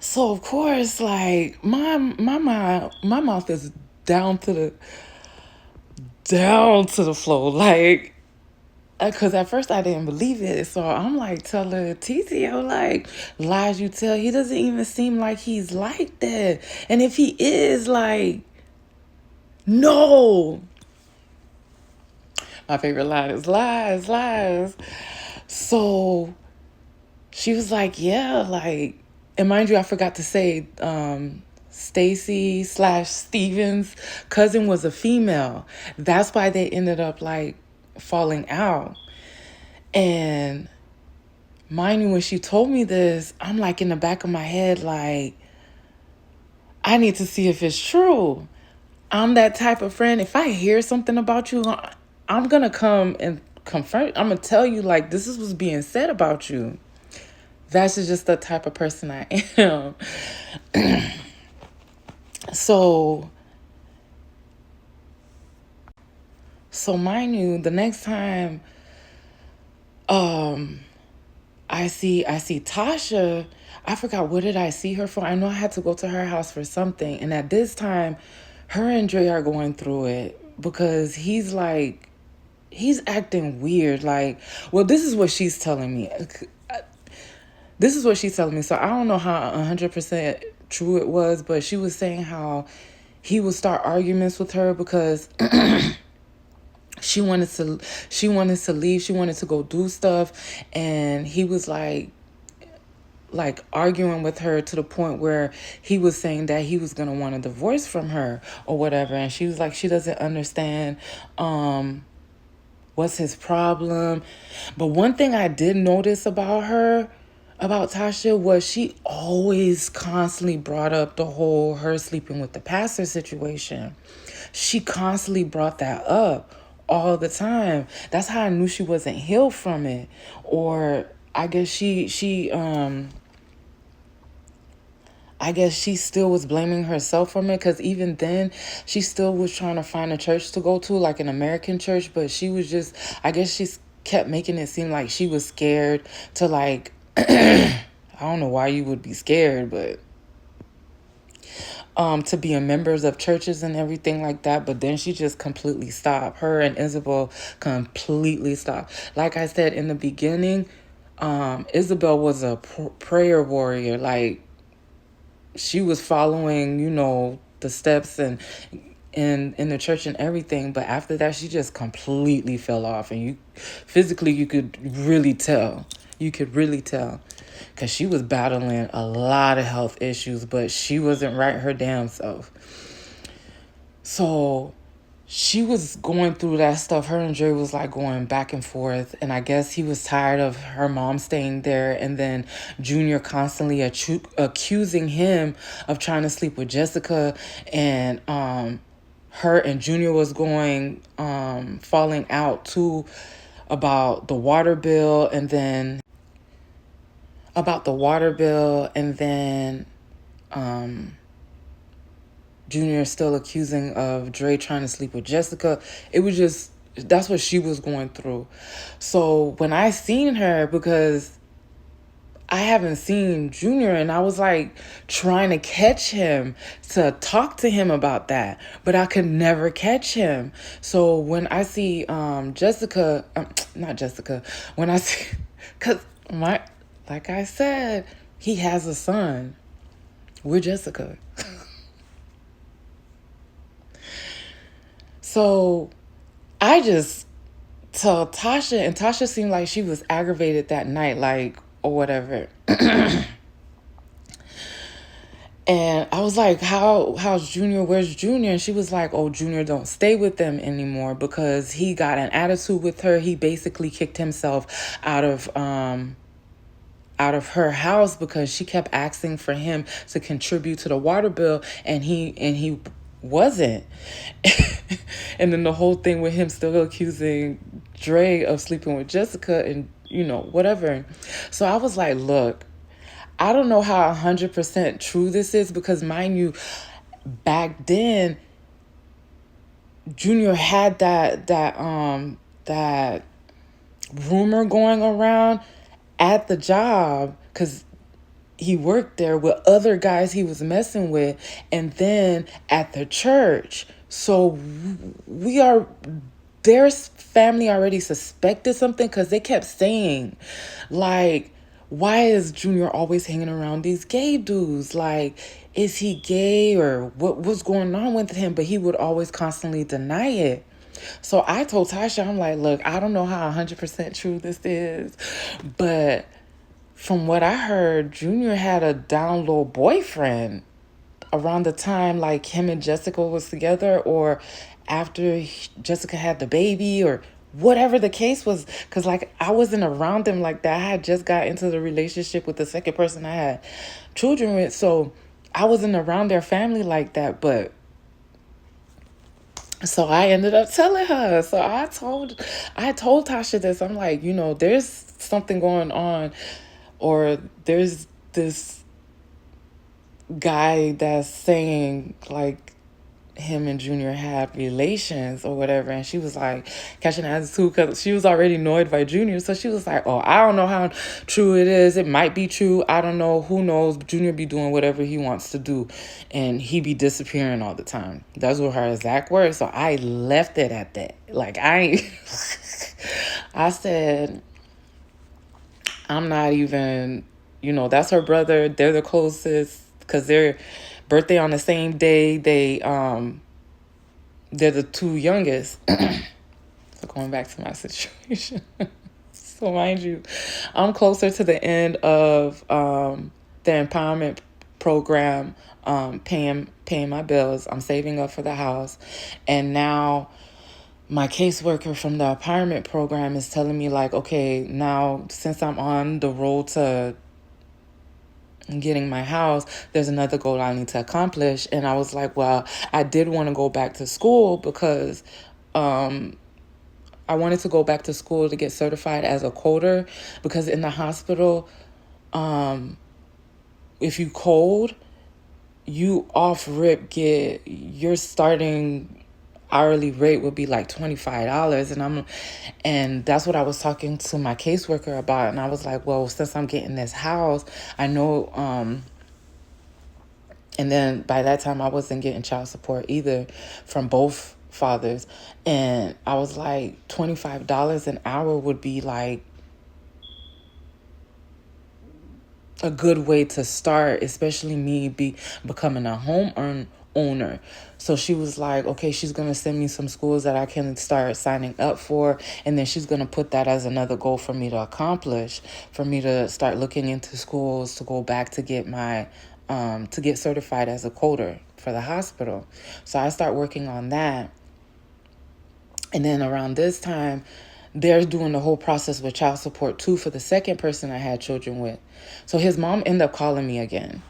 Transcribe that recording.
So of course, like my mouth is down to the floor, like. Because at first I didn't believe it. So I'm like, tell her, TTO, like, lies you tell. He doesn't even seem like he's like that. And if he is, like, no. My favorite line is lies, lies. So she was like, yeah, like, and mind you, I forgot to say, Stacy/Steven's cousin was a female. That's why they ended up, like, falling out. And mind you, when she told me this, I'm like in the back of my head, like, I need to see if it's true. I'm that type of friend. If I hear something about you, I'm going to come and confront. I'm going to tell you, like, this is what's being said about you. That's just the type of person I am. So, mind you, the next time I see Tasha, I forgot what did I see her for. I know I had to go to her house for something. And at this time, her and Dre are going through it because he's acting weird. Like, well, this is what she's telling me. This is what she's telling me. So I don't know how 100% true it was, but she was saying how he would start arguments with her because she wanted to leave. She wanted to go do stuff. And he was like arguing with her to the point where he was saying that he was going to want a divorce from her or whatever. And she was like, she doesn't understand what's his problem. But one thing I did notice about her, about Tasha, was she always constantly brought up the whole her sleeping with the pastor situation. She constantly brought that up all the time. That's how I knew she wasn't healed from it. Or I guess she still was blaming herself from it, because even then she still was trying to find a church to go to, like an American church, but she was just, I guess she kept making it seem like she was scared to, like, I don't know why you would be scared, but to be in members of churches and everything like that. But then she just completely stopped. Her and Isabel completely stopped. Like I said in the beginning, Isabel was a prayer warrior. Like, she was following, the steps and in the church and everything. But after that, she just completely fell off. And you could really tell. You could really tell. Because she was battling a lot of health issues, but she wasn't right her damn self. So she was going through that stuff. Her and Dre was like going back and forth. And I guess he was tired of her mom staying there. And then Junior constantly accusing him of trying to sleep with Jessica. And her and Junior was falling out too about the water bill. And then Junior still accusing of Dre trying to sleep with Jessica. It was just, that's what she was going through. So when I seen her, because I haven't seen Junior, and I was like trying to catch him to talk to him about that, but I could never catch him. So when I see Jessica, not Jessica, when I see, because like I said, he has a son with Jessica. So I just tell Tasha, and Tasha seemed like she was aggravated that night, like, or whatever. And I was like, how's Junior? Where's Junior? And she was like, oh, Junior don't stay with them anymore because he got an attitude with her. He basically kicked himself out of her house because she kept asking for him to contribute to the water bill, and he wasn't. And then the whole thing with him still accusing Dre of sleeping with Jessica and whatever. So I was like, look, I don't know how 100% true this is, because mind you, back then Junior had that rumor going around at the job, because he worked there with other guys he was messing with, and then at the church. So their family already suspected something because they kept saying, like, why is Junior always hanging around these gay dudes? Like, is he gay or what's going on with him? But he would always constantly deny it. So I told Tasha, I'm like, look, I don't know how 100% true this is, but from what I heard, Junior had a down low boyfriend around the time like him and Jessica was together, or after Jessica had the baby, or whatever the case was. Because like I wasn't around them like that. I had just got into the relationship with the second person I had children with, so I wasn't around their family like that. But so I ended up telling her. So I told Tasha this. I'm like, there's something going on, or there's this guy that's saying like him and Junior had relations or whatever. And she was like catching attitude because she was already annoyed by Junior. So she was like, oh, I don't know how true it is. It might be true. I don't know. Who knows? Junior be doing whatever he wants to do, and he be disappearing all the time. That's what her exact words. So I left it at that. Like I said, I'm not even, that's her brother. They're the closest because they're birthday on the same day. They're the two youngest. So going back to my situation. So mind you, I'm closer to the end of the empowerment program, paying my bills. I'm saving up for the house. And now my caseworker from the empowerment program is telling me like, okay, now since I'm on the road to getting my house, there's another goal I need to accomplish. And I was like, well, I did want to go back to school because I wanted to go back to school to get certified as a coder, because in the hospital, if you code, you off rip get your starting hourly rate would be like $25. And that's what I was talking to my caseworker about. And I was like, well, since I'm getting this house, I know, and then by that time I wasn't getting child support either from both fathers. And I was like, $25 an hour would be like a good way to start, especially me becoming a home owner. So she was like, okay, she's going to send me some schools that I can start signing up for. And then she's going to put that as another goal for me to accomplish, for me to start looking into schools to go back to get my, to get certified as a coder for the hospital. So I start working on that. And then around this time, they're doing the whole process with child support too for the second person I had children with. So his mom ended up calling me again.